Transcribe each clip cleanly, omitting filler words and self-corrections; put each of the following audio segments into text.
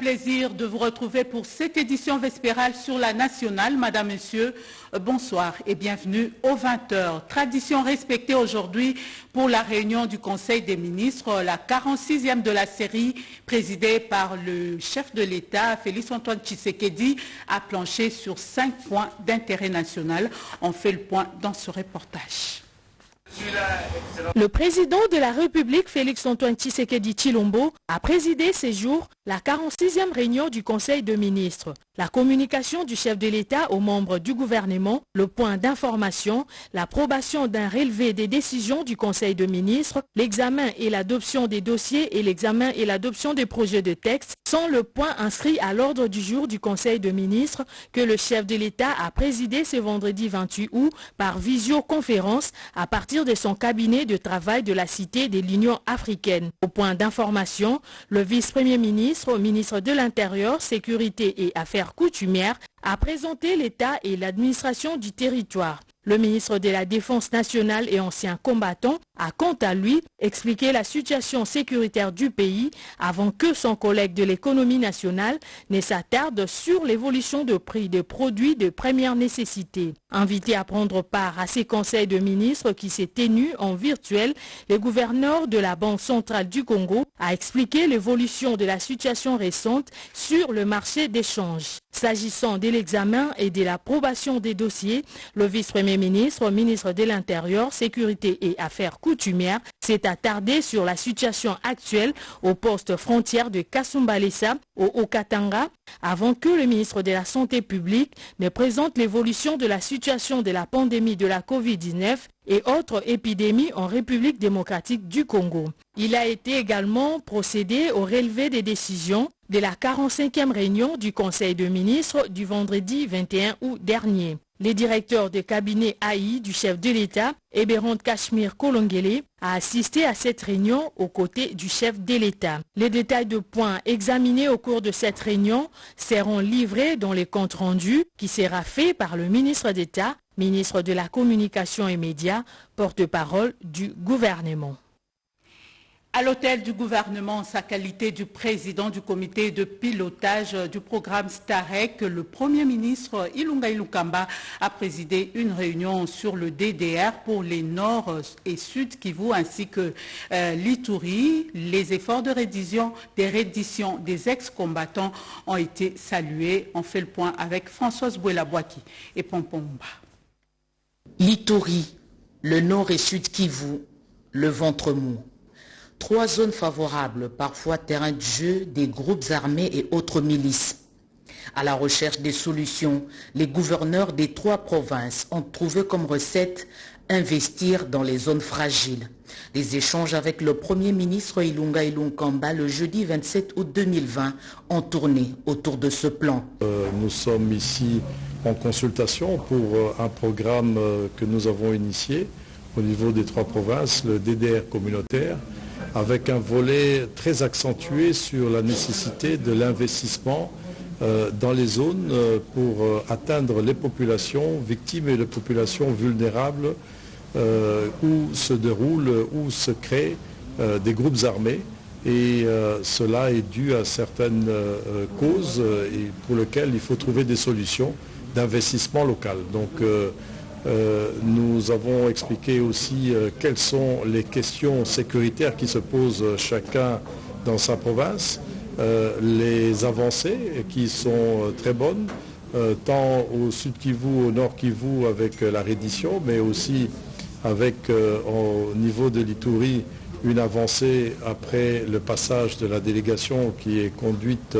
plaisir de vous retrouver pour cette édition vespérale sur la nationale. Madame, Monsieur, bonsoir et bienvenue aux 20h. Tradition respectée aujourd'hui pour la réunion du Conseil des ministres, la 46e de la série, présidée par le chef de l'État, Félix-Antoine Tshisekedi, a planché sur 5 points d'intérêt national. On fait le point dans ce reportage. Le président de la République, Félix-Antoine Tshisekedi Tshilombo, a présidé ces jours la 46e réunion du Conseil de ministres. La communication du chef de l'État aux membres du gouvernement, le point d'information, l'approbation d'un relevé des décisions du Conseil de ministres, l'examen et l'adoption des dossiers et l'examen et l'adoption des projets de texte sont le point inscrit à l'ordre du jour du Conseil de ministres que le chef de l'État a présidé ce vendredi 28 août par visioconférence à partir de son cabinet de travail de la Cité de l'Union africaine. Au point d'information, le vice-premier ministre, ministre de l'Intérieur, Sécurité et Affaires coutumières, a présenté l'État et l'administration du territoire. Le ministre de la Défense nationale et ancien combattant a quant à lui expliqué la situation sécuritaire du pays avant que son collègue de l'économie nationale ne s'attarde sur l'évolution de prix des produits de première nécessité. Invité à prendre part à ces conseils de ministres qui s'est tenu en virtuel, le gouverneur de la Banque centrale du Congo a expliqué l'évolution de la situation récente sur le marché d'échange. S'agissant de l'examen et de l'approbation des dossiers, le vice-premier ministre, ministre de l'Intérieur, Sécurité et Affaires coutumières, s'est attardé sur la situation actuelle au poste frontière de Kasumbalesa au Haut-Katanga avant que le ministre de la Santé publique ne présente l'évolution de la situation de la pandémie de la Covid-19 et autres épidémies en République démocratique du Congo. Il a été également procédé au relevé des décisions de la 45e réunion du Conseil de ministres du vendredi 21 août dernier. Le directeur de cabinet AI du chef de l'État, Eberhard Cachemire Kolongele, a assisté à cette réunion aux côtés du chef de l'État. Les détails de points examinés au cours de cette réunion seront livrés dans les comptes rendus qui sera fait par le ministre d'État, ministre de la Communication et Médias, porte-parole du gouvernement. À l'hôtel du gouvernement, en sa qualité du président du comité de pilotage du programme STAREC, le Premier ministre Ilunga Ilunkamba a présidé une réunion sur le DDR pour les Nord et Sud Kivu ainsi que l'Ituri. Les efforts de reddition des ex-combattants ont été salués. On fait le point avec Françoise Bouela-Boaki et Pompomba. L'Ituri, le Nord et Sud Kivu, le ventre mou. 3 zones favorables, parfois terrain de jeu des groupes armés et autres milices. À la recherche des solutions, les gouverneurs des 3 provinces ont trouvé comme recette investir dans les zones fragiles. Les échanges avec le Premier ministre Ilunga Ilunkamba le jeudi 27 août 2020 ont tourné autour de ce plan. Nous sommes ici en consultation pour un programme que nous avons initié au niveau des 3 provinces, le DDR communautaire, avec un volet très accentué sur la nécessité de l'investissement dans les zones pour atteindre les populations victimes et les populations vulnérables où se déroulent, où se créent des groupes armés. Et cela est dû à certaines causes et pour lesquelles il faut trouver des solutions d'investissement local. Donc, nous avons expliqué aussi quelles sont les questions sécuritaires qui se posent chacun dans sa province, les avancées qui sont très bonnes, tant au sud Kivu, au nord Kivu avec la reddition, mais aussi avec au niveau de l'Ituri une avancée après le passage de la délégation qui est conduite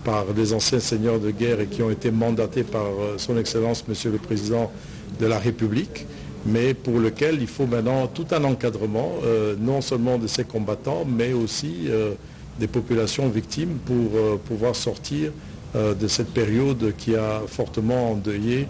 par les anciens seigneurs de guerre et qui ont été mandatés par son Excellence Monsieur le Président de la République, mais pour lequel il faut maintenant tout un encadrement, non seulement de ces combattants, mais aussi des populations victimes pour pouvoir sortir de cette période qui a fortement endeuillé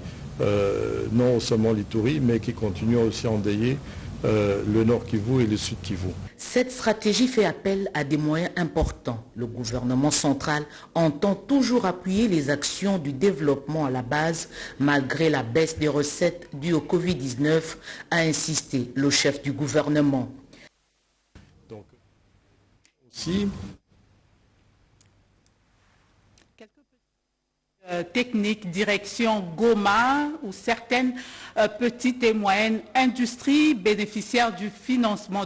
non seulement l'Ituri, mais qui continue aussi à endeuiller le Nord Kivu et le Sud Kivu. Cette stratégie fait appel à des moyens importants. Le gouvernement central entend toujours appuyer les actions du développement à la base, malgré la baisse des recettes dues au Covid-19, a insisté le chef du gouvernement. Donc, aussi, Technique, direction Goma, où certaines petites et moyennes industries bénéficiaires du financement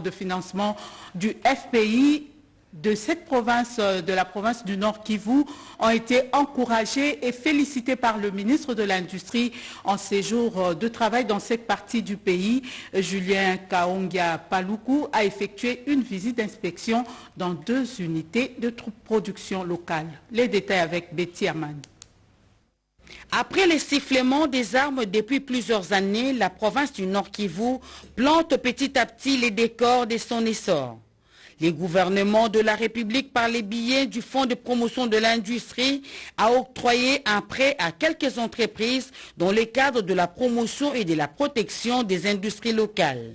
du FPI de cette province, de la province du Nord Kivu, ont été encouragés et félicités par le ministre de l'Industrie en séjour de travail dans cette partie du pays. Julien Kaongia Paluku a effectué une visite d'inspection dans 2 unités de production locale. Les détails avec Betty Aman. Après les sifflements des armes depuis plusieurs années, la province du Nord Kivu plante petit à petit les décors de son essor. Les gouvernements de la République, par les billets du Fonds de promotion de l'industrie, a octroyé un prêt à quelques entreprises dans le cadre de la promotion et de la protection des industries locales.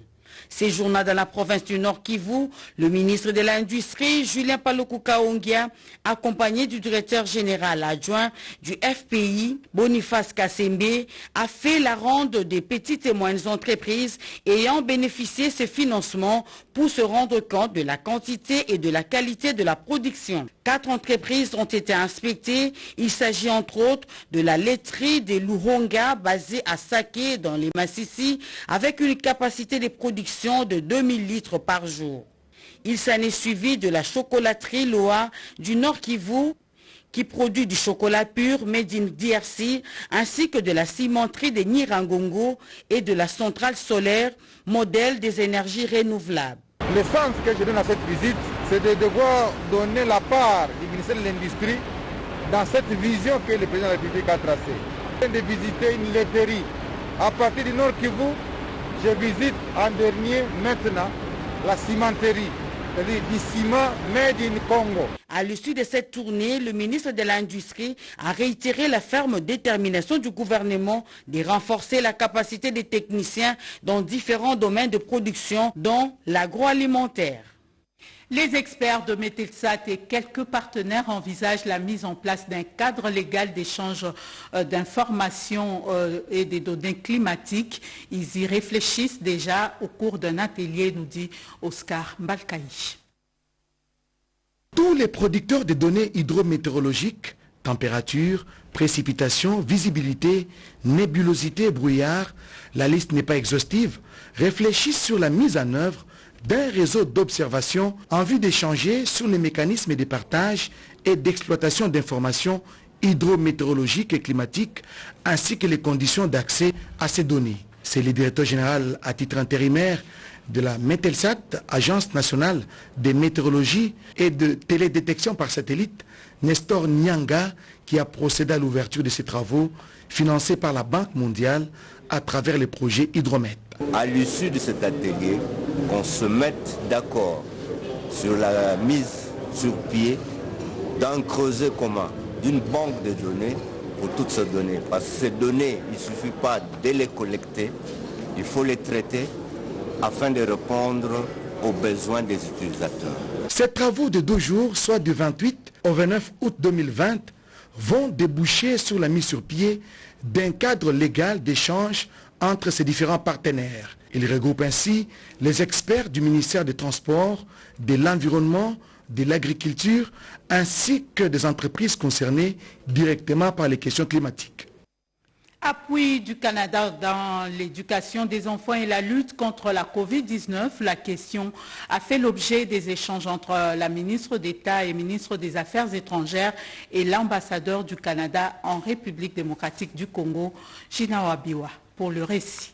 Séjournant dans la province du Nord Kivu, le ministre de l'Industrie, Julien Paluku Kaongia, accompagné du directeur général adjoint du FPI, Boniface Kassembe, a fait la ronde des petites et moyennes entreprises ayant bénéficié de ces financements pour se rendre compte de la quantité et de la qualité de la production. 4 entreprises ont été inspectées. Il s'agit entre autres de la laiterie des Luhonga, basée à Saké dans les Massissi, avec une capacité de production de 2000 litres par jour. Il s'en est suivi de la chocolaterie Loa du Nord Kivu, qui produit du chocolat pur made in DRC, ainsi que de la cimenterie de Nirangongo et de la centrale solaire, modèle des énergies renouvelables. Le sens que je donne à cette visite, c'est de devoir donner la part du ministère de l'Industrie dans cette vision que le président de la République a tracée. Je viens de visiter une laiterie à partir du Nord Kivu. Je visite en dernier maintenant la cimenterie, c'est-à-dire du ciment made in Congo. À l'issue de cette tournée, le ministre de l'Industrie a réitéré la ferme détermination du gouvernement de renforcer la capacité des techniciens dans différents domaines de production, dont l'agroalimentaire. Les experts de Metelsat et quelques partenaires envisagent la mise en place d'un cadre légal d'échange d'informations et des données climatiques. Ils y réfléchissent déjà au cours d'un atelier, nous dit Oscar Mbalkaï. Tous les producteurs de données hydrométéorologiques, température, précipitation, visibilité, nébulosité, brouillard, la liste n'est pas exhaustive, réfléchissent sur la mise en œuvre d'un réseau d'observation en vue d'échanger sur les mécanismes de partage et d'exploitation d'informations hydrométéorologiques et climatiques, ainsi que les conditions d'accès à ces données. C'est le directeur général à titre intérimaire de la Metelsat, Agence nationale de météorologie et de télédétection par satellite, Nestor Nyanga, qui a procédé à l'ouverture de ces travaux financés par la Banque mondiale à travers le projet Hydromet. À l'issue de cet atelier, qu'on se mette d'accord sur la mise sur pied d'un creuset commun, d'une banque de données pour toutes ces données. Parce que ces données, il ne suffit pas de les collecter, il faut les traiter afin de répondre aux besoins des utilisateurs. Ces travaux de 2 jours, soit du 28 au 29 août 2020, vont déboucher sur la mise sur pied d'un cadre légal d'échange entre ces différents partenaires. Il regroupe ainsi les experts du ministère des Transports, de l'Environnement, de l'Agriculture, ainsi que des entreprises concernées directement par les questions climatiques. Appui du Canada dans l'éducation des enfants et la lutte contre la Covid-19, la question a fait l'objet des échanges entre la ministre d'État et ministre des Affaires étrangères et l'ambassadeur du Canada en République démocratique du Congo, Gina Wabiwa, pour le récit.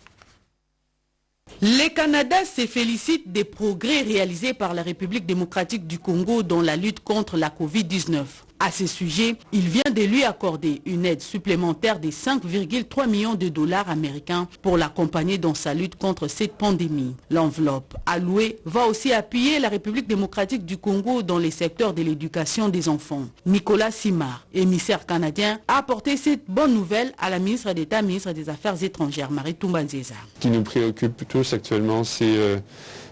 Le Canada se félicite des progrès réalisés par la République démocratique du Congo dans la lutte contre la Covid-19. À ce sujet, il vient de lui accorder une aide supplémentaire de 5,3 millions de dollars américains pour l'accompagner dans sa lutte contre cette pandémie. L'enveloppe allouée va aussi appuyer la République démocratique du Congo dans les secteurs de l'éducation des enfants. Nicolas Simard, émissaire canadien, a apporté cette bonne nouvelle à la ministre d'État, ministre des Affaires étrangères, Marie Toumba Nzeza. Ce qui nous préoccupe tous actuellement, c'est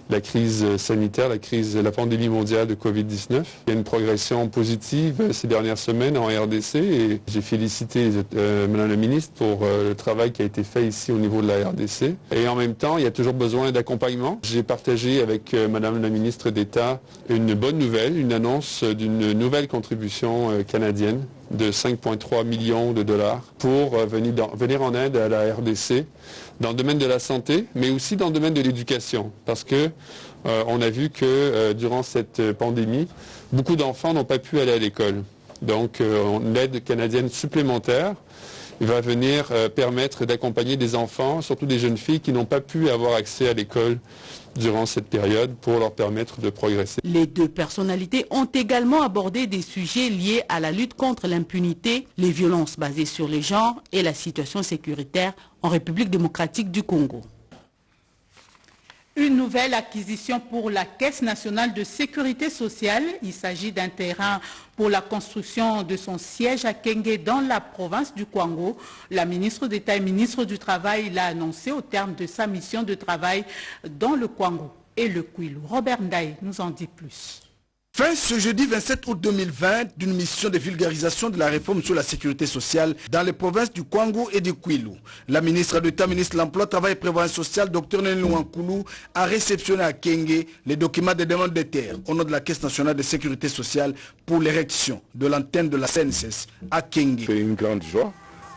la crise sanitaire, la pandémie mondiale de Covid-19. Il y a une progression positive ces dernières semaines en RDC et j'ai félicité Madame la ministre pour le travail qui a été fait ici au niveau de la RDC. Et en même temps, il y a toujours besoin d'accompagnement. J'ai partagé avec Madame la ministre d'État une bonne nouvelle, une annonce d'une nouvelle contribution canadienne de 5,3 millions de dollars pour venir en aide à la RDC dans le domaine de la santé, mais aussi dans le domaine de l'éducation, parce que on a vu que durant cette pandémie, beaucoup d'enfants n'ont pas pu aller à l'école. Donc, une aide canadienne supplémentaire va venir permettre d'accompagner des enfants, surtout des jeunes filles qui n'ont pas pu avoir accès à l'école durant cette période pour leur permettre de progresser. Les deux personnalités ont également abordé des sujets liés à la lutte contre l'impunité, les violences basées sur les genres et la situation sécuritaire en République démocratique du Congo. Une nouvelle acquisition pour la Caisse nationale de sécurité sociale. Il s'agit d'un terrain pour la construction de son siège à Kenge dans la province du Kwango. La ministre d'État et ministre du Travail l'a annoncé au terme de sa mission de travail dans le Kwango et le Kwilu. Robert Ndaye nous en dit plus. Fin ce jeudi 27 août 2020 d'une mission de vulgarisation de la réforme sur la sécurité sociale dans les provinces du Kwango et du Kwilu. La ministre d'État, ministre de l'Emploi, Travail et Prévoyance sociale, Dr Nelly Nwankulu, a réceptionné à Kenge les documents de demande de terre au nom de la Caisse nationale de sécurité sociale pour l'érection de l'antenne de la CNSS à Kenge. C'est une grande joie,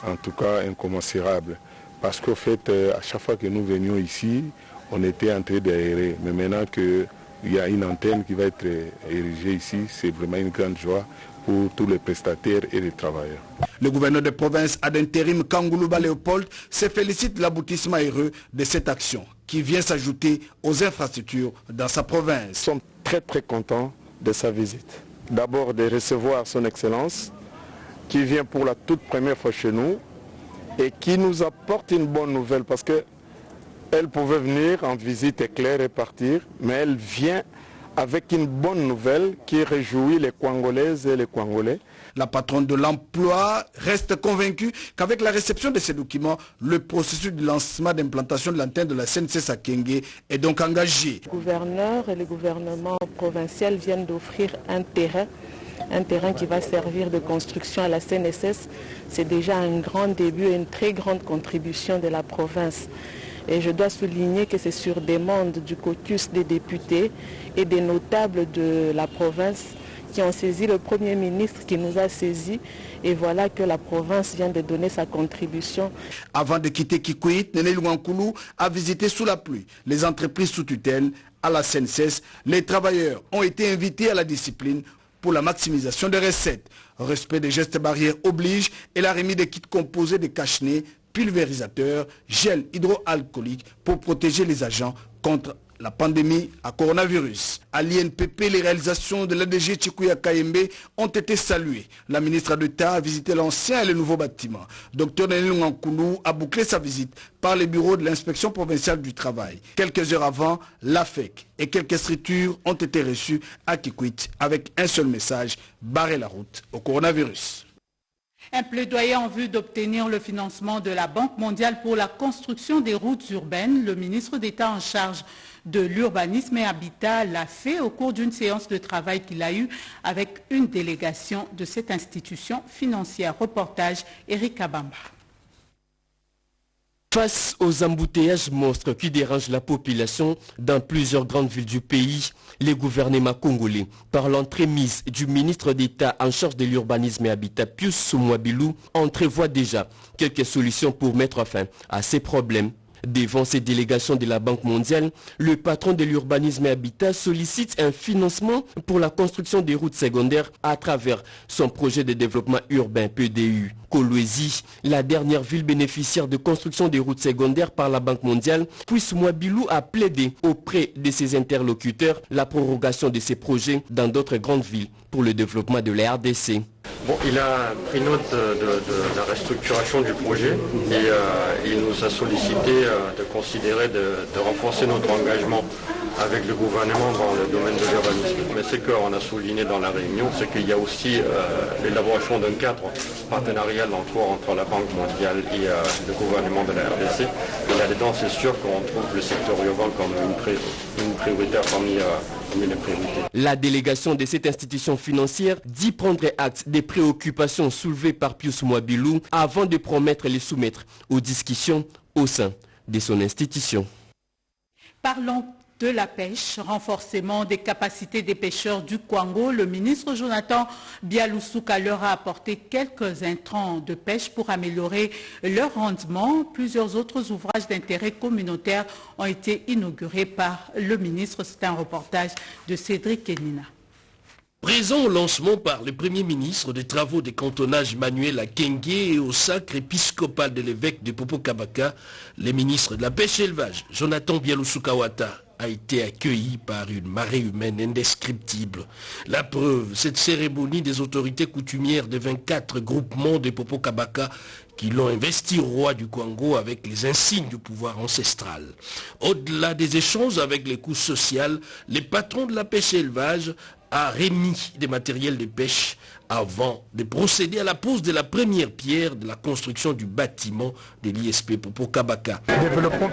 en tout cas incommensurable, parce qu'au fait, à chaque fois que nous venions ici, on était en train d'aérer, mais maintenant que il y a une antenne qui va être érigée ici, c'est vraiment une grande joie pour tous les prestataires et les travailleurs. Le gouverneur de province ad intérim Kanguluba Léopold se félicite de l'aboutissement heureux de cette action qui vient s'ajouter aux infrastructures dans sa province. Nous sommes très contents de sa visite. D'abord de recevoir son Excellence qui vient pour la toute première fois chez nous et qui nous apporte une bonne nouvelle parce que elle pouvait venir en visite éclair et partir, mais elle vient avec une bonne nouvelle qui réjouit les Kwangolaises et les Kwangolais. La patronne de l'emploi reste convaincue qu'avec la réception de ces documents, le processus de lancement d'implantation de l'antenne de la CNSS à Kenge est donc engagé. Le gouverneur et le gouvernement provincial viennent d'offrir un terrain qui va servir de construction à la CNSS. C'est déjà un grand début et une très grande contribution de la province. Et je dois souligner que c'est sur demande du caucus des députés et des notables de la province qui ont saisi le Premier ministre qui nous a saisis. Et voilà que la province vient de donner sa contribution. Avant de quitter Kikwit, Nelly Nwankulu a visité sous la pluie les entreprises sous tutelle à la CNSS. Les travailleurs ont été invités à la discipline pour la maximisation des recettes. Respect des gestes barrières oblige et la remise des kits composés de cache-nez, pulvérisateurs, gel hydroalcoolique pour protéger les agents contre la pandémie à coronavirus. À l'INPP, les réalisations de l'ADG Tchikuya Kayembe ont été saluées. La ministre d'État a visité l'ancien et le nouveau bâtiment. Dr Nelly Nwankulu a bouclé sa visite par les bureaux de l'inspection provinciale du travail. Quelques heures avant, l'AFEC et quelques structures ont été reçues à Kikwit avec un seul message, barrer la route au coronavirus. Un plaidoyer en vue d'obtenir le financement de la Banque mondiale pour la construction des routes urbaines. Le ministre d'État en charge de l'urbanisme et habitat l'a fait au cours d'une séance de travail qu'il a eue avec une délégation de cette institution financière. Reportage Eric Abamba. Face aux embouteillages monstres qui dérangent la population dans plusieurs grandes villes du pays, les gouvernements congolais, par l'entremise du ministre d'État en charge de l'urbanisme et habitat Pius Soumouabilou, entrevoient déjà quelques solutions pour mettre fin à ces problèmes. Devant ces délégations de la Banque mondiale, le patron de l'urbanisme et habitat sollicite un financement pour la construction des routes secondaires à travers son projet de développement urbain PDU. Kolwezi, la dernière ville bénéficiaire de construction des routes secondaires par la Banque mondiale, puis Soumouabilou a plaidé auprès de ses interlocuteurs la prorogation de ces projets dans d'autres grandes villes pour le développement de la RDC. Bon, il a pris note de la restructuration du projet et il nous a sollicité de considérer de renforcer notre engagement avec le gouvernement dans le domaine de l'urbanisme. Mais ce qu'on a souligné dans la réunion, c'est qu'il y a aussi l'élaboration d'un cadre partenarial entre la Banque mondiale et le gouvernement de la RDC. Et là-dedans, c'est sûr qu'on trouve le secteur urbain comme une priorité parmi les priorités. La délégation de cette institution financière dit prendre acte des préoccupations soulevées par Pius Mwabilou avant de promettre les soumettre aux discussions au sein de son institution. Parlons de la pêche, renforcement des capacités des pêcheurs du Kwango. Le ministre Jonathan Bialoussouka leur a apporté quelques intrants de pêche pour améliorer leur rendement. Plusieurs autres ouvrages d'intérêt communautaire ont été inaugurés par le ministre. C'est un reportage de Cédric Kenina. Présent au lancement par le Premier ministre des travaux de cantonnage Manuel Akenge et au sacre épiscopal de l'évêque de Popo-Kabaka, le ministre de la Pêche et élevage, Jonathan Bialoussouka a été accueilli par une marée humaine indescriptible. La preuve, cette cérémonie des autorités coutumières de 24 groupements de Popo-Kabaka qui l'ont investi roi du Kwango avec les insignes du pouvoir ancestral. Au-delà des échanges avec les couches sociales, les patrons de la pêche et élevage a remis des matériels de pêche avant de procéder à la pose de la première pierre de la construction du bâtiment de l'ISP Popo-Kabaka. Développons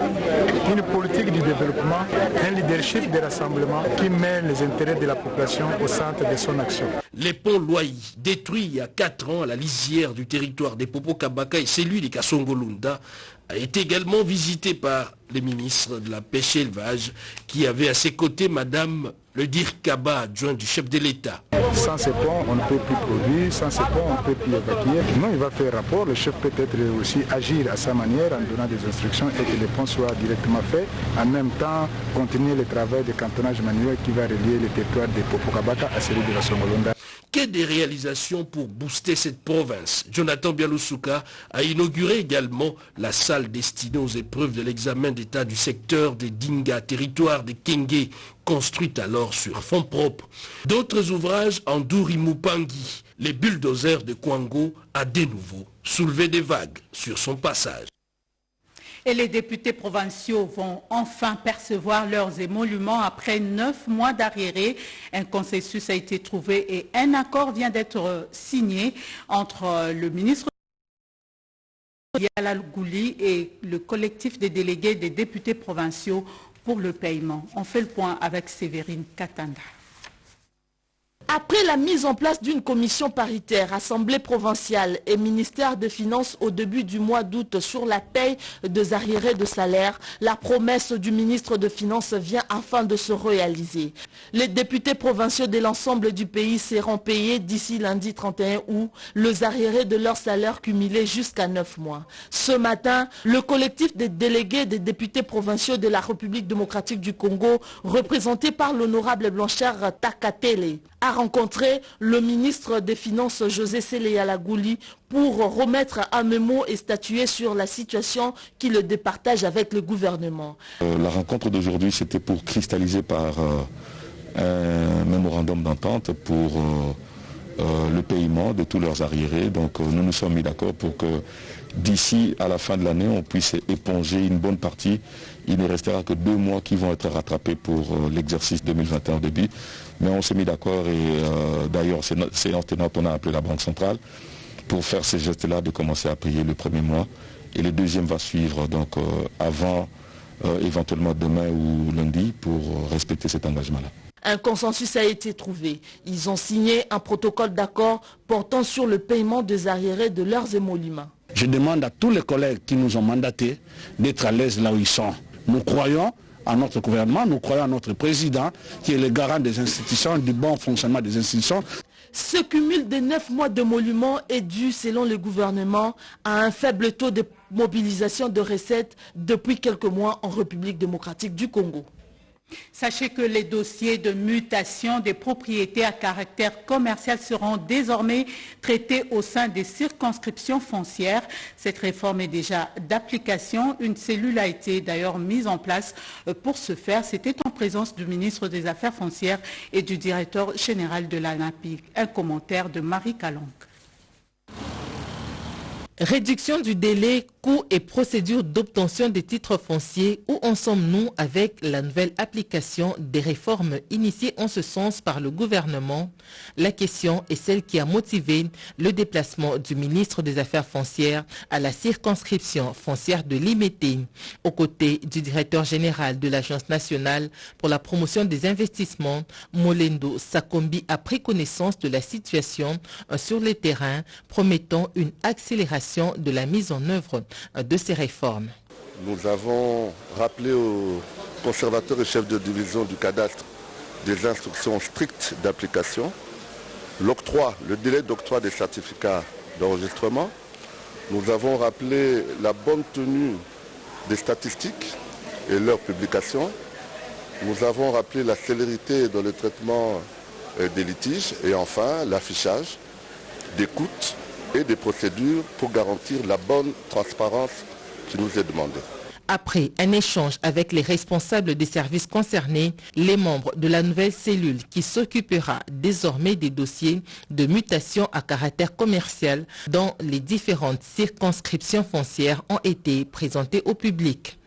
une politique du développement, un leadership de rassemblement qui met les intérêts de la population au centre de son action. Les ponts Loaï, détruits il y a 4 ans à la lisière du territoire des Popo-Kabaka et celui de Kasongo-Lunda, a été également visité par les ministres de la pêche et élevage qui avaient à ses côtés Madame le Dirkaba, adjoint du chef de l'État. Sans ces ponts, on ne peut plus produire, sans ces ponts, on ne peut plus évacuer. Non, il va faire rapport, le chef peut être aussi agir à sa manière en donnant des instructions et que les ponts soient directement faits. En même temps, continuer le travail de cantonnage manuel qui va relier le territoire de Popo-Kabaka à celui de la Songolonda. Que des réalisations pour booster cette province. Jonathan Bialoussouka a inauguré également la salle destinée aux épreuves de l'examen d'état du secteur des Dinga, territoire des Kenge, construite alors sur fonds propres. D'autres ouvrages en Dourimupangi, les bulldozers de Kwango a de nouveau soulevé des vagues sur son passage. Et les députés provinciaux vont enfin percevoir leurs émoluments après 9 mois d'arriérés. Un consensus a été trouvé et un accord vient d'être signé entre le ministre Yala Gouli et le collectif des délégués des députés provinciaux pour le paiement. On fait le point avec Séverine Katanda. Après la mise en place d'une commission paritaire, Assemblée provinciale et ministère des Finances au début du mois d'août sur la paye des arriérés de salaire, la promesse du ministre des Finances vient enfin de se réaliser. Les députés provinciaux de l'ensemble du pays seront payés d'ici lundi 31 août les arriérés de leur salaire cumulé jusqu'à 9 mois. Ce matin, le collectif des délégués des députés provinciaux de la République démocratique du Congo, représenté par l'honorable Blanchard Takatele, a rencontré le ministre des Finances José Sélé Gouli pour remettre un mémo et statuer sur la situation qu'il départage avec le gouvernement. La rencontre d'aujourd'hui, c'était pour cristalliser par un mémorandum d'entente pour le paiement de tous leurs arriérés. Donc nous nous sommes mis d'accord pour que d'ici à la fin de l'année, on puisse éponger une bonne partie. Il ne restera que 2 mois qui vont être rattrapés pour l'exercice 2021 début. Mais on s'est mis d'accord et d'ailleurs c'est on a appelé la Banque centrale pour faire ces gestes-là de commencer à payer le premier mois. Et le deuxième va suivre donc avant éventuellement demain ou lundi pour respecter cet engagement-là. Un consensus a été trouvé. Ils ont signé un protocole d'accord portant sur le paiement des arriérés de leurs émoluments. Je demande à tous les collègues qui nous ont mandatés d'être à l'aise là où ils sont. Nous croyons à notre gouvernement, nous croyons à notre président qui est le garant des institutions, du bon fonctionnement des institutions. Ce cumul de 9 mois d'émoluments est dû, selon le gouvernement, à un faible taux de mobilisation de recettes depuis quelques mois en République démocratique du Congo. Sachez que les dossiers de mutation des propriétés à caractère commercial seront désormais traités au sein des circonscriptions foncières. Cette réforme est déjà d'application. Une cellule a été d'ailleurs mise en place pour ce faire. C'était en présence du ministre des Affaires foncières et du directeur général de l'ANAPIC. Un commentaire de Marie Kalonk. Réduction du délai, coûts et procédures d'obtention des titres fonciers. Où en sommes-nous avec la nouvelle application des réformes initiées en ce sens par le gouvernement? La question est celle qui a motivé le déplacement du ministre des Affaires foncières à la circonscription foncière de Limete. Aux côtés du directeur général de l'Agence nationale pour la promotion des investissements, Molendo Sakombi a pris connaissance de la situation sur le terrain, promettant une accélération de la mise en œuvre de ces réformes. Nous avons rappelé aux conservateurs et chefs de division du cadastre des instructions strictes d'application, le délai d'octroi des certificats d'enregistrement. Nous avons rappelé la bonne tenue des statistiques et leur publication. Nous avons rappelé la célérité dans le traitement des litiges et enfin l'affichage des coûts et des procédures pour garantir la bonne transparence qui nous est demandée. Après un échange avec les responsables des services concernés, les membres de la nouvelle cellule qui s'occupera désormais des dossiers de mutation à caractère commercial dans les différentes circonscriptions foncières ont été présentés au public.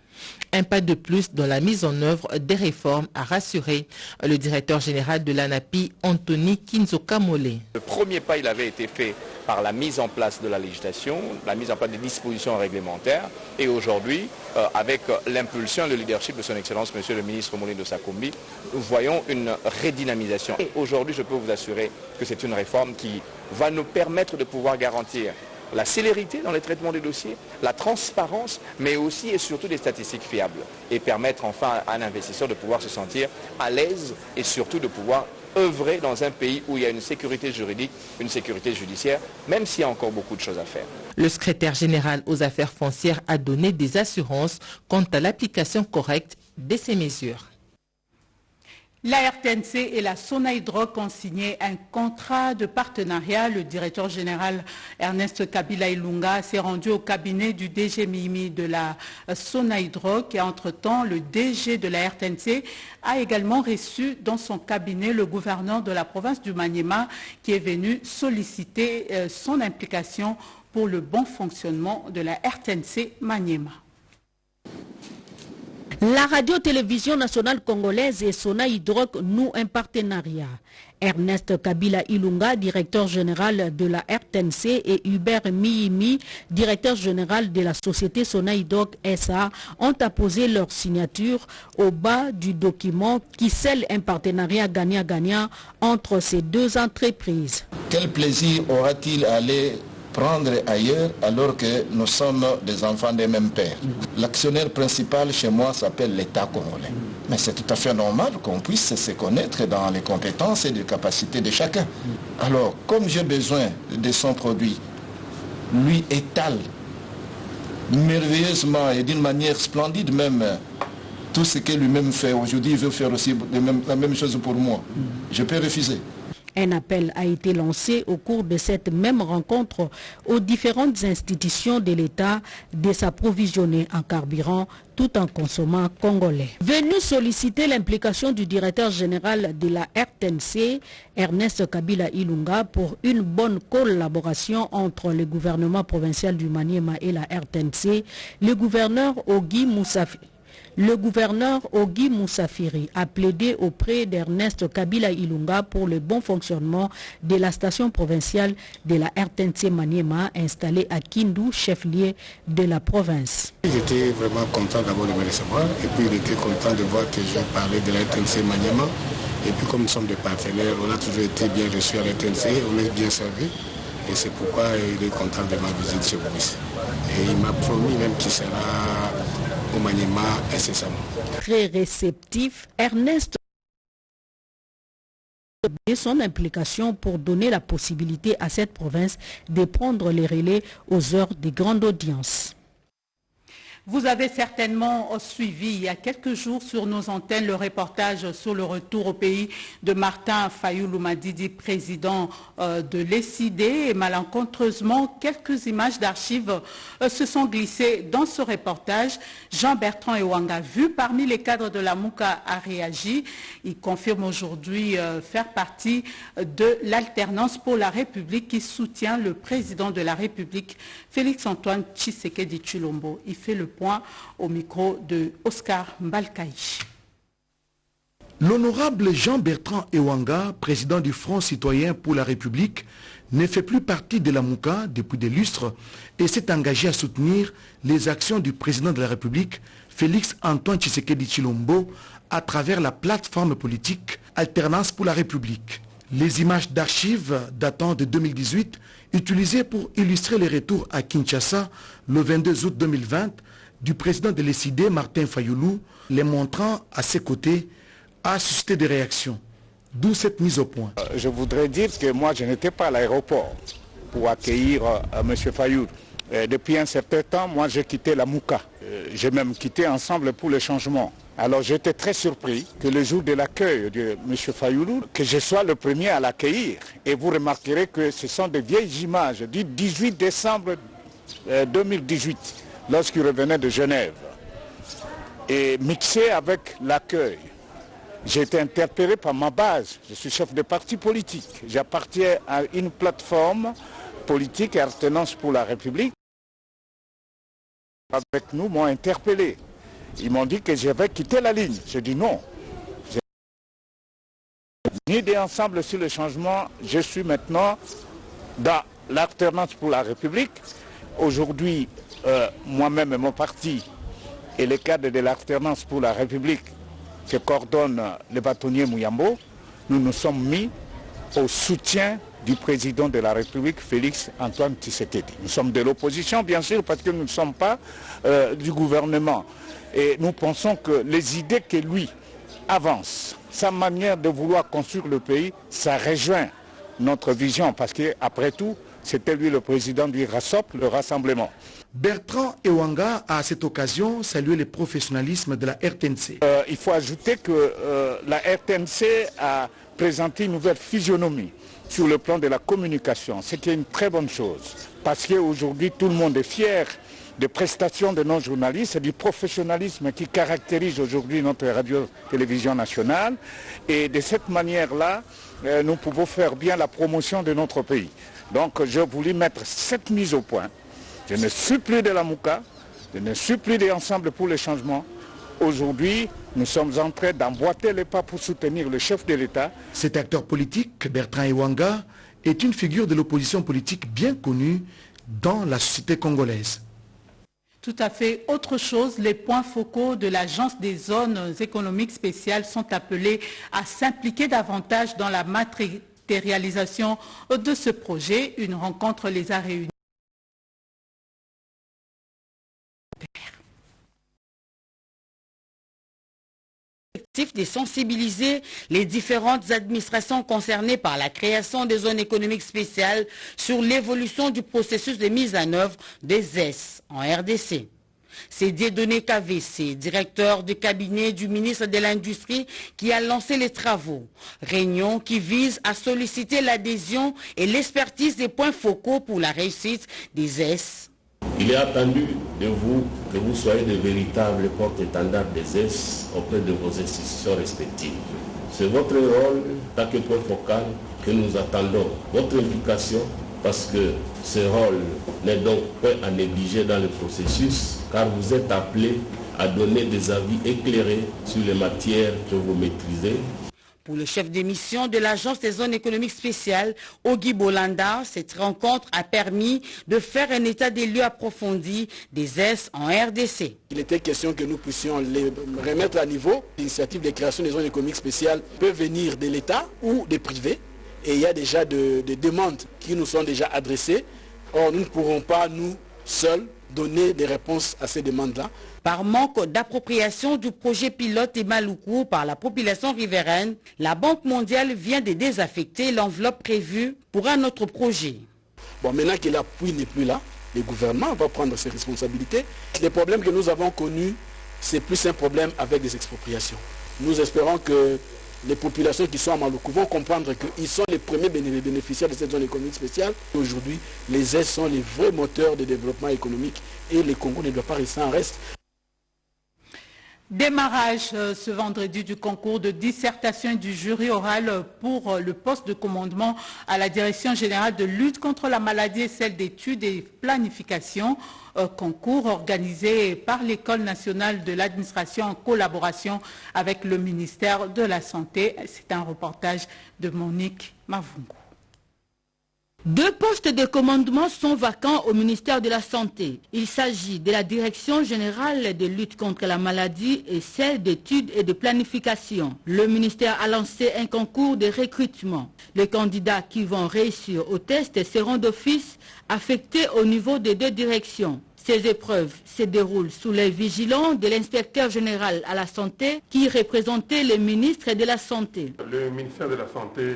Un pas de plus dans la mise en œuvre des réformes, a rassuré le directeur général de l'ANAPI, Anthony Kinzokamole. Le premier pas, il avait été fait par la mise en place de la législation, la mise en place des dispositions réglementaires. Et aujourd'hui, avec l'impulsion et le leadership de son Excellence, Monsieur le ministre Molendo Sakombi, nous voyons une redynamisation. Et aujourd'hui, je peux vous assurer que c'est une réforme qui va nous permettre de pouvoir garantir la célérité dans les traitements des dossiers, la transparence, mais aussi et surtout des statistiques fiables. Et permettre enfin à un investisseur de pouvoir se sentir à l'aise et surtout de pouvoir œuvrer dans un pays où il y a une sécurité juridique, une sécurité judiciaire, même s'il y a encore beaucoup de choses à faire. Le secrétaire général aux affaires foncières a donné des assurances quant à l'application correcte de ces mesures. La RTNC et la Sonaïdroc ont signé un contrat de partenariat. Le directeur général Ernest Kabila Ilunga s'est rendu au cabinet du DG Mimi de la Sonaïdroc et entre-temps, le DG de la RTNC a également reçu dans son cabinet le gouverneur de la province du Maniema qui est venu solliciter son implication pour le bon fonctionnement de la RTNC Maniema. La radio-télévision nationale congolaise et Sonaïdroc nouent un partenariat. Ernest Kabila Ilunga, directeur général de la RTNC, et Hubert Miyimi, directeur général de la société Sonaïdroc SA, ont apposé leur signature au bas du document qui scelle un partenariat gagnant-gagnant entre ces deux entreprises. Quel plaisir aura-t-il à aller prendre ailleurs alors que nous sommes des enfants des mêmes pères? L'actionnaire principal chez moi s'appelle l'État congolais. Mais c'est tout à fait normal qu'on puisse se connaître dans les compétences et les capacités de chacun. Alors, comme j'ai besoin de son produit, lui étale merveilleusement et d'une manière splendide même tout ce que lui-même fait. Aujourd'hui, il veut faire aussi la même chose pour moi. Je peux refuser. Un appel a été lancé au cours de cette même rencontre aux différentes institutions de l'État de s'approvisionner en carburant tout en consommant congolais. Venu solliciter l'implication du directeur général de la RTNC, Ernest Kabila Ilunga, pour une bonne collaboration entre le gouvernement provincial du Maniema et la RTNC, le gouverneur Ogi Moussafiri a plaidé auprès d'Ernest Kabila Ilunga pour le bon fonctionnement de la station provinciale de la RTNC Maniema installée à Kindu, chef-lieu de la province. J'étais vraiment content d'abord de me recevoir et puis il était content de voir que je parlais de la RTNC Maniema. Et puis comme nous sommes des partenaires, on a toujours été bien reçus à la RTNC, on est bien servis. Et c'est pourquoi il est content de ma visite chez vous ici. Et il m'a promis même qu'il sera au Maniema incessamment. Très réceptif, Ernest a son implication pour donner la possibilité à cette province de prendre les relais aux heures de grande audience. Vous avez certainement suivi il y a quelques jours sur nos antennes le reportage sur le retour au pays de Martin Fayoulou Madidi, président de l'ESID. Et malencontreusement, quelques images d'archives se sont glissées dans ce reportage. Jean-Bertrand Ewanga, vu parmi les cadres de la MOUCA, a réagi. Il confirme aujourd'hui faire partie de l'alternance pour la République qui soutient le président de la République, Félix-Antoine Tshisekedi Tshilombo. Il fait le point au micro de Oscar Mbalkaï. L'honorable Jean-Bertrand Ewanga, président du Front citoyen pour la République, ne fait plus partie de la MOUCA depuis des lustres et s'est engagé à soutenir les actions du président de la République, Félix-Antoine Tshisekedi Tshilombo, à travers la plateforme politique Alternance pour la République. Les images d'archives datant de 2018, utilisées pour illustrer les retours à Kinshasa le 22 août 2020 du président de l'ESID, Martin Fayoulou, les montrant à ses côtés, a suscité des réactions. D'où cette mise au point. Je voudrais dire que moi, je n'étais pas à l'aéroport pour accueillir M. Fayoulou. Depuis un certain temps, moi, j'ai quitté la MOUCA. J'ai même quitté Ensemble pour le changement. Alors, j'étais très surpris que le jour de l'accueil de M. Fayoulou, que je sois le premier à l'accueillir. Et vous remarquerez que ce sont des vieilles images du 18 décembre 2018, lorsqu'il revenait de Genève. Et mixé avec l'accueil. J'ai été interpellé par ma base. Je suis chef de parti politique. J'appartiens à une plateforme politique et Alternance pour la République. Avec nous, m'ont interpellé. Ils m'ont dit que j'avais quitté la ligne. J'ai dit non. Ni des ensembles sur le changement. Je suis maintenant dans l'Alternance pour la République. Aujourd'hui, moi-même et mon parti et les cadres de l'Alternance pour la République que coordonne le bâtonnier Mouyambo, nous nous sommes mis au soutien du président de la République, Félix-Antoine Tshisekedi. Nous sommes de l'opposition, bien sûr, parce que nous ne sommes pas du gouvernement. Et nous pensons que les idées que lui avance, sa manière de vouloir construire le pays, ça rejoint notre vision, parce qu'après tout, c'était lui le président du RASOP, le Rassemblement. Bertrand Ewanga a à cette occasion salué le professionnalisme de la RTNC. Il faut ajouter que la RTNC a présenté une nouvelle physionomie sur le plan de la communication, ce qui est une très bonne chose, parce qu'aujourd'hui tout le monde est fier des prestations de nos journalistes et du professionnalisme qui caractérise aujourd'hui notre radio-télévision nationale. Et de cette manière-là, nous pouvons faire bien la promotion de notre pays. Donc je voulais mettre cette mise au point. Je ne suis plus de la MOUCA, je ne suis plus des Ensembles pour le changement. Aujourd'hui, nous sommes en train d'emboîter les pas pour soutenir le chef de l'État. Cet acteur politique, Bertrand Ewanga, est une figure de l'opposition politique bien connue dans la société congolaise. Tout à fait. Autre chose, les points focaux de l'Agence des zones économiques spéciales sont appelés à s'impliquer davantage dans la matérialisation de ce projet. Une rencontre les a réunis. De sensibiliser les différentes administrations concernées par la création des zones économiques spéciales sur l'évolution du processus de mise en œuvre des ZES en RDC. C'est Dieudonné KVC, directeur du cabinet du ministre de l'Industrie, qui a lancé les travaux. Réunion qui vise à solliciter l'adhésion et l'expertise des points focaux pour la réussite des ZES. Il est attendu de vous que vous soyez de véritables porte-étendards des ES auprès de vos institutions respectives. C'est votre rôle, tant que point focal, que nous attendons. Votre implication, parce que ce rôle n'est donc pas à négliger dans le processus, car vous êtes appelés à donner des avis éclairés sur les matières que vous maîtrisez. Pour le chef de mission de l'Agence des zones économiques spéciales, Ogi Bolanda, cette rencontre a permis de faire un état des lieux approfondi des ES en RDC. Il était question que nous puissions les remettre à niveau. L'initiative de création des zones économiques spéciales peut venir de l'État ou des privés. Et il y a déjà des demandes qui nous sont déjà adressées. Or, nous ne pourrons pas, nous, seuls, donner des réponses à ces demandes-là. Par manque d'appropriation du projet pilote Emaloukou par la population riveraine, la Banque mondiale vient de désaffecter l'enveloppe prévue pour un autre projet. Bon, maintenant que l'appui n'est plus là, le gouvernement va prendre ses responsabilités. Les problèmes que nous avons connus, c'est plus un problème avec des expropriations. Nous espérons que les populations qui sont à Maluku vont comprendre qu'ils sont les premiers bénéficiaires de cette zone économique spéciale. Aujourd'hui, les aides sont les vrais moteurs de développement économique et le Congo ne doit pas rester en reste. Démarrage ce vendredi du concours de dissertation du jury oral pour le poste de commandement à la Direction générale de lutte contre la maladie et celle d'études et planification. Concours organisé par l'École nationale de l'administration en collaboration avec le ministère de la Santé. C'est un reportage de Monique Mavungu. 2 postes de commandement sont vacants au ministère de la Santé. Il s'agit de la Direction générale de lutte contre la maladie et celle d'études et de planification. Le ministère a lancé un concours de recrutement. Les candidats qui vont réussir au test seront d'office affectés au niveau des 2 directions. Ces épreuves se déroulent sous les vigilants de l'inspecteur général à la santé qui représentait le ministre de la Santé. Le ministère de la Santé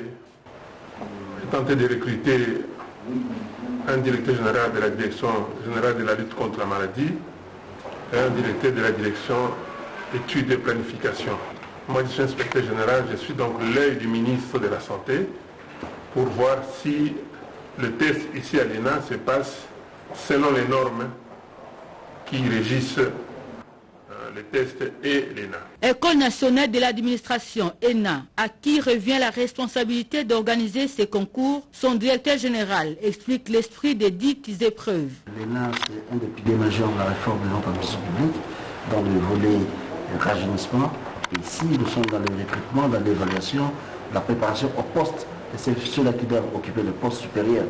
est tenté de recruter un directeur général de la Direction générale de la lutte contre la maladie et un directeur de la Direction études et planification. Moi, je suis inspecteur général, je suis donc l'œil du ministre de la Santé pour voir si le test ici à l'ENA se passe selon les normes qui régissent les tests et l'ENA. École nationale de l'administration, ENA, à qui revient la responsabilité d'organiser ces concours, son directeur général explique l'esprit des dites épreuves. L'ENA, c'est un des piliers majeurs de la réforme de notre administration publique, dans le volet rajeunissement. Et ici, nous sommes dans le recrutement, dans l'évaluation, la préparation au poste. Et c'est ceux-là qui doivent occuper le poste supérieur.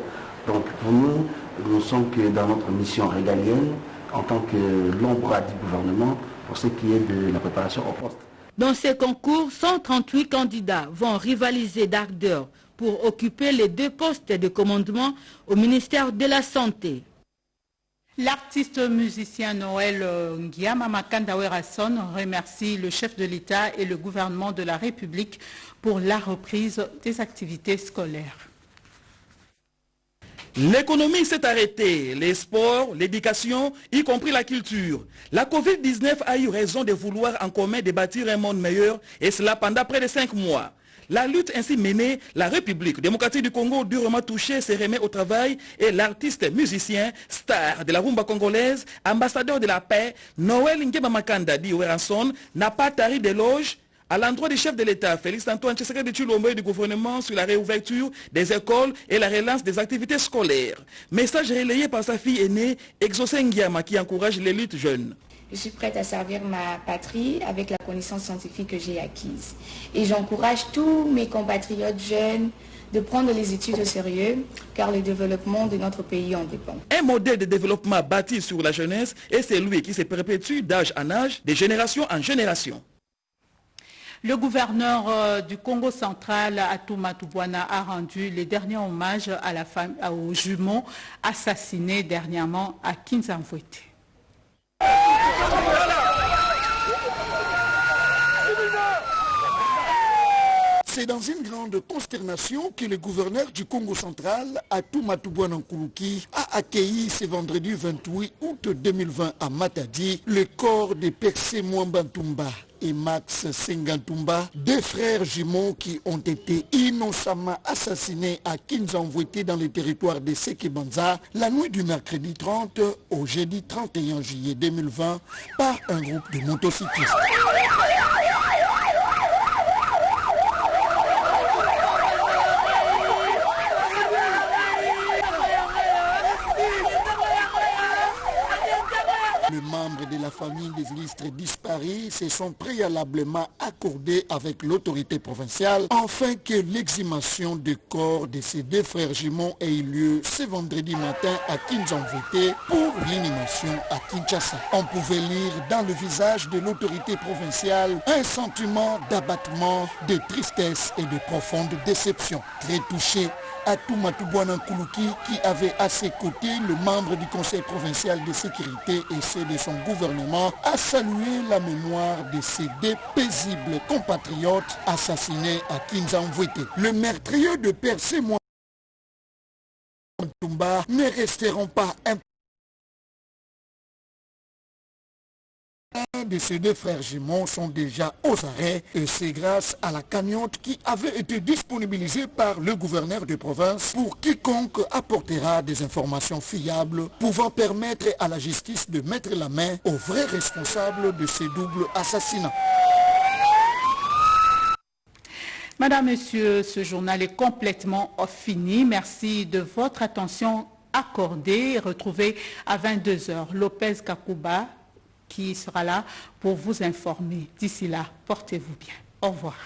Donc pour nous, nous sommes que dans notre mission régalienne, en tant que l'ombre du gouvernement, pour ce qui est de la préparation au poste. Dans ces concours, 138 candidats vont rivaliser d'ardeur pour occuper les 2 postes de commandement au ministère de la Santé. L'artiste musicien Noël Ngiama Makanda Werason remercie le chef de l'État et le gouvernement de la République pour la reprise des activités scolaires. L'économie s'est arrêtée, les sports, l'éducation, y compris la culture. La Covid-19 a eu raison de vouloir en commun de bâtir un monde meilleur, et cela pendant près de 5 mois. La lutte ainsi menée, la République démocratique du Congo durement touchée se remet au travail et l'artiste musicien, star de la rumba congolaise, ambassadeur de la paix, Noël Ngiama Makanda Di Werason, n'a pas tari d'éloges à l'endroit du chef de l'État, Félix Antoine Tshisekedi Tshilombo et du gouvernement sur la réouverture des écoles et la relance des activités scolaires. Message relayé par sa fille aînée, Exaucé Ngiama, qui encourage l'élite jeune. Je suis prête à servir ma patrie avec la connaissance scientifique que j'ai acquise. Et j'encourage tous mes compatriotes jeunes de prendre les études au sérieux, car le développement de notre pays en dépend. Un modèle de développement bâti sur la jeunesse est celui qui se perpétue d'âge en âge, de génération en génération. Le gouverneur du Congo central, Atouma Toubouana, a rendu les derniers hommages à aux jumeaux assassinés dernièrement à Kinzamvouete. C'est dans une grande consternation que le gouverneur du Congo central, Atouma Toubouana Nkuluki, a accueilli ce vendredi 28 août 2020 à Matadi le corps de Percé Mwambantumba et Max Sengantumba, 2 frères jumeaux qui ont été innocemment assassinés à Kinzamvouete dans le territoire de Sekebanza la nuit du mercredi 30 au jeudi 31 juillet 2020 par un groupe de motocyclistes. Les membres de la famille des illustres disparus se sont préalablement accordés avec l'autorité provinciale afin que l'exhumation du corps de ces 2 frères jumeaux ait eu lieu ce vendredi matin à Kinzamvouete pour l'inhumation à Kinshasa. On pouvait lire dans le visage de l'autorité provinciale un sentiment d'abattement, de tristesse et de profonde déception. Très touché, Atouma Toubouana Nkuluki, qui avait à ses côtés le membre du conseil provincial de sécurité et ceux de son gouvernement, a salué la mémoire de ses 2 paisibles compatriotes assassinés à Kinzamvouete. Le meurtrier de Percé Mwambantumba ne resteront pas impunis. de ces deux frères jumeaux sont déjà aux arrêts et c'est grâce à la cagnotte qui avait été disponibilisée par le gouverneur de province pour quiconque apportera des informations fiables pouvant permettre à la justice de mettre la main aux vrais responsables de ces doubles assassinats. Madame, Monsieur, ce journal est complètement fini. Merci de votre attention accordée. Retrouvez à 22h Lopez Kakuba qui sera là pour vous informer. D'ici là, portez-vous bien. Au revoir.